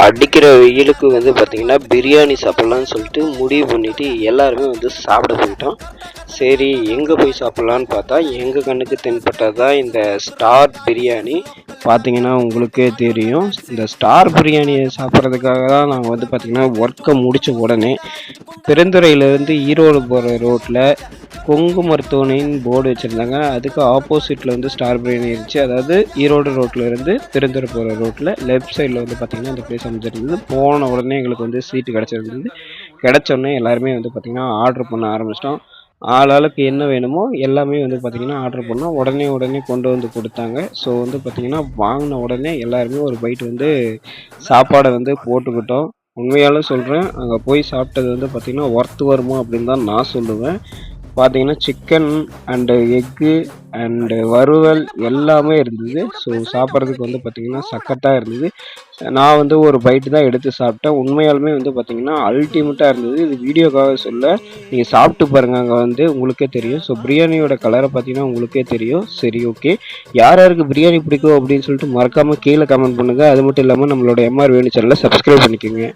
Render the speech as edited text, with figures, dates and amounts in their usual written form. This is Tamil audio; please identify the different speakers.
Speaker 1: அடிக்கிற வெயிலுக்கு பார்த்திங்கன்னா பிரியாணி சாப்பிட்லான்னு சொல்லிட்டு முடிவு பண்ணிவிட்டு எல்லாருமே சாப்பிட போயிட்டோம். சரி எங்கே போய் சாப்பிட்லான்னு பார்த்தா எங்கள் கண்ணுக்கு தென்பட்டது தான் இந்த ஸ்டார் பிரியாணி. பார்த்திங்கன்னா உங்களுக்கே தெரியும், இந்த ஸ்டார் பிரியாணியை சாப்பிட்றதுக்காக தான் நாங்கள் பார்த்திங்கன்னா ஒர்க்கை முடித்த உடனே பெருந்துறையிலேருந்து ஈரோடு போகிற ரோட்டில் கொங்கு மருத்துவமனைன்னு போர்டு வச்சுருந்தாங்க. அதுக்கு ஆப்போசிட்டில் ஸ்டார் பிரியாணி இருந்துச்சு. அதாவது ஈரோடு ரோட்டில் இருந்து பெருந்துறை போகிற ரோட்டில் லெஃப்ட் சைடில் பார்த்திங்கன்னா அந்த பிளேஸ் அமைஞ்சிருந்தது. போன உடனே எங்களுக்கு சீட்டு கிடச்சிருந்தது. கிடச்சோடனே எல்லாருமே பார்த்திங்கன்னா ஆர்டர் பண்ண ஆரம்பிச்சிட்டோம். ஆளாளுக்கு என்ன வேணுமோ எல்லாமே பார்த்திங்கன்னா ஆர்டர் பண்ணோம். உடனே கொண்டு கொடுத்தாங்க. ஸோ பார்த்திங்கன்னா வாங்கின உடனே எல்லாருமே ஒரு பைட்டு சாப்பாடை போட்டுக்கிட்டோம். உண்மையாலும் சொல்கிறேன், அங்கே போய் சாப்பிட்டது பார்த்திங்கன்னா ஒர்த்து வருமா அப்படின்னு தான் நான் சொல்லுவேன். பார்த்திங்கன்னா சிக்கன் அண்டு எக்கு அண்டு வறுவல் எல்லாமே இருந்தது. ஸோ சாப்பிட்றதுக்கு பார்த்திங்கன்னா சக்கத்தாக இருந்தது. நான் ஒரு பைட்டு தான் எடுத்து சாப்பிட்டேன். உண்மையாலுமே பார்த்திங்கன்னா அல்டிமேட்டாக இருந்தது. இது வீடியோக்காக சொல்ல, நீங்கள் சாப்பிட்டு பாருங்கள், அங்கே உங்களுக்கே தெரியும். ஸோ பிரியாணியோட கலரை பார்த்திங்கன்னா உங்களுக்கே தெரியும். சரி, ஓகே, யார் யாருக்கு பிரியாணி பிடிக்கும் அப்படின்னு சொல்லிட்டு மறக்காமல் கீழே கமெண்ட் பண்ணுங்கள். அது மட்டும் இல்லாமல் நம்மளோட எம்ஆர் வேணு சேனலை சப்ஸ்கிரைப் பண்ணிக்கோங்க.